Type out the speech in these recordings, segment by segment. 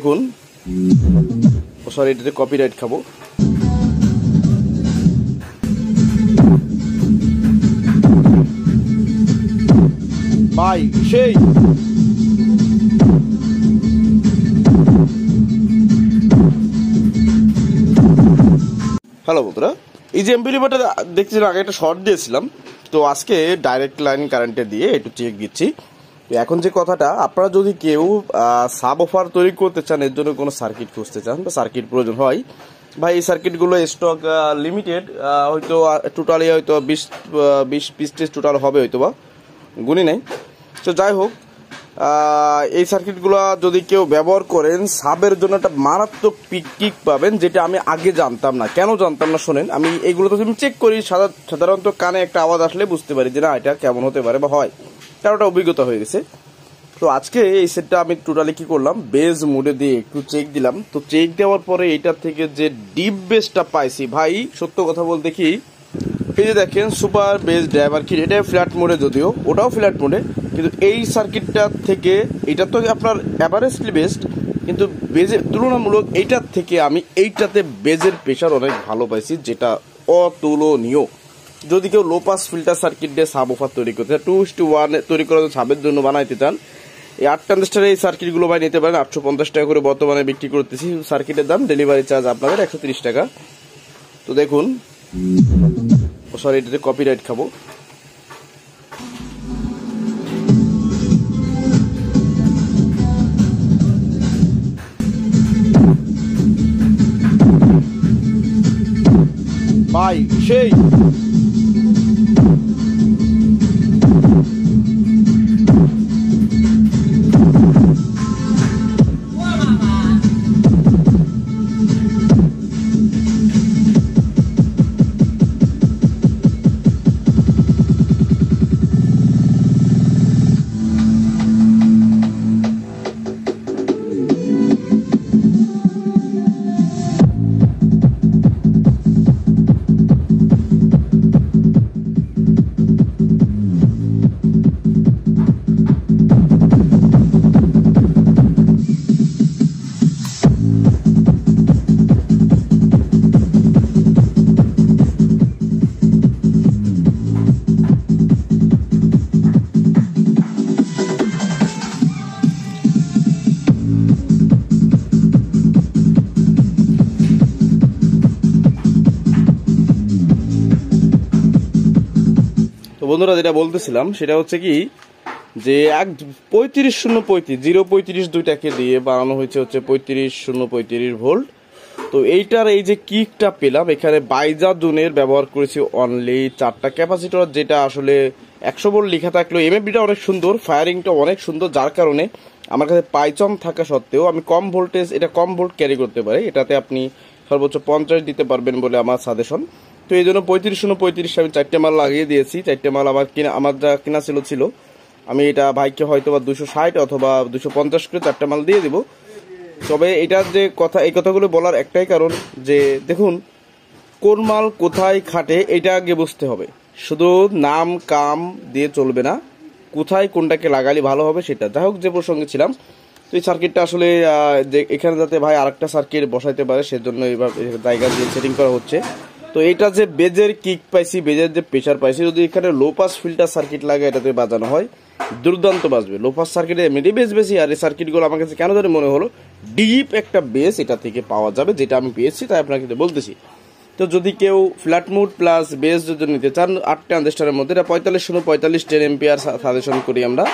দেখুন, সরি এটাতে কপিরাইট খাবো। ভাই সেই হ্যালো বন্ধুরা, এই যে এমপিলিভারটা দেখছিলাম আগে একটা শর্ট দিয়েছিলাম, তো আজকে ডাইরেক্ট লাইন কারেন্টে দিয়ে একটু চেক দিচ্ছি। এখন যে কথাটা, আপনারা যদি কেউ সাব অফার তৈরি করতে চান, এর জন্য কোনো সার্কিট খুঁজতে চান বা সার্কিট প্রয়োজন হয়, ভাই এই সার্কিটগুলো স্টক লিমিটেড, হয়তো টোটালি হয়তো 20 পিস টোটাল হবে, হয়তো বা গুনি নাই। তো যাই হোক, এই সার্কিটগুলো যদি কেউ ব্যবহার করেন, সাবের জন্য একটা মারাত্মক কিক পাবেন, যেটা আমি আগে জানতাম না। কেন জানতাম না শোনেন, আমি এইগুলো তো আমি চেক করি, সাধারণত কানে একটা আওয়াজ আসলে বুঝতে পারি যে না এটা কেমন হতে পারে বা হয়, কারণ একটা অভিজ্ঞতা হয়ে গেছে। তো আজকে এই সেটটা আমি টোটালি কি করলাম, বেজ মোডে দিয়ে একটু চেক দিলাম। তো চেক দেওয়ার পরে এইটার থেকে যে ডিপ বেসটা পাইছি, ভাই সত্য কথা বলতে কি, এই যে দেখেন সুপার বেস ড্রাইভার কি, এটা ফ্ল্যাট মোডে, যদিও ওটাও ফ্ল্যাট মোডে, কিন্তু এই সার্কিটটা থেকে এটা তো আপনার অ্যাভারেজলি বেস্ট, কিন্তু বেজের তুলনামূলক এইটার থেকে আমি এইটাতে বেজের প্রেশার অনেক ভালো পাইছি, যেটা অতুলনীয়। যদি কেউ লো পাস ফিল্টার সার্কিট দিয়ে সাব অফার তৈরি করতে চান, 2:1 তৈরি করা সাবের জন্য বানাইতে চান, এই 8 ট্রানজিস্টারের এই সার্কিটগুলো ভাই নিতে পারেন। 850 টাকা করে বর্তমানে বিক্রি করতেছি। সার্কিটের দাম, ডেলিভারি চার্জ আপনাদের 130 টাকা। তো দেখুন, সরি এটাতে কপিরাইট খাবো। ভাই সেই বন্ধুরা, যেটা বলতেছিলাম সেটা হচ্ছে কি, যে 0.35 দুইটাকে দিয়ে বানানো হয়েছে হচ্ছে 35 ভোল্ট। তো এইটার এই যে কিকটা পেলাম, এখানে বাইজা জুনের ব্যবহার করেছি অনলি 4টা ক্যাপাসিটর, যেটা আসলে 100 ভোল্ট লেখা থাকলেও এমএফবিটা অনেক সুন্দর, ফায়ারিংটা অনেক সুন্দর, যার কারণে আমার কাছে পাইচম থাকা সত্ত্বেও আমি কম ভোল্টেজ, এটা কম ভোল্ট ক্যারি করতে পারি। এটাতে আপনি সর্বোচ্চ 50 দিতে পারবেন বলে আমার সাজেশন। তো এই জন্য 35 আমি 4টে মাল লাগিয়ে দিয়েছি। 4টে মাল আমার যা কেনা ছিল, আমি এটা ভাইকে হয়তো বা 260 অথবা 250 করে 4টে মাল দিয়ে দিব। তবে এটার যে কথা, এই কথাগুলো বলার একটাই কারণ, যে দেখুন কোন মাল কোথায় খাটে এটা আগে বুঝতে হবে। শুধু নাম কাম দিয়ে চলবে না, কোথায় কোনটাকে লাগালে ভালো হবে সেটা। যাই হোক, যে প্রসঙ্গে ছিলাম, তো এই সার্কিটটা আসলে এখানে যাতে ভাই আরেকটা সার্কিট বসাইতে পারে, সেজন্য এইভাবে জায়গা দিয়ে সেটিং করা হচ্ছে। তো এটা যে বেজের কিক পাইছি, বেজের যে প্রেশার পাইছি, যদি এখানে লো পাস ফিল্টার সার্কিট লাগে এটাতে বাজানো হয়, দুর্দান্ত বাজবে। লো পাস সার্কিটে এমনিতেই বেস বেশি, আর এই সার্কিটগুলো আমার কাছে কেন জানি মনে হলো ডিপ একটা বেস এটা থেকে পাওয়া যাবে, যেটা আমি পেয়েছি, তাই আপনাকে বলতেছি। তো যদি কেউ ফ্ল্যাট মুড প্লাস বেস যদি নিতে চান 8 ট্রানজিস্টারের মধ্যে, এটা 45 10 এম্পিয়ার সাজেশন করি আমরা।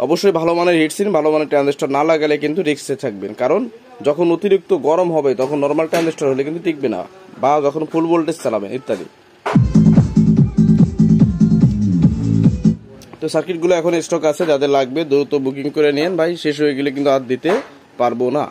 অবশ্যই ভালো মানের হিটসিন, ভালো মানের ট্রানজিস্টার না লাগালে কিন্তু রিস্কে থাকবেন, কারণ যখন অতিরিক্ত গরম হবে তখন নর্মাল ট্রানজিস্টার হলে কিন্তু টিকবে না, বা যখন ফুল ভোল্টেজ চালাবেন ইত্যাদি। তো সার্কিটগুলো এখন স্টক আছে, যাদের লাগবে দ্রুত বুকিং করে নিন ভাই, শেষ হয়ে গেলে কিন্তু আর দিতে পারবো না।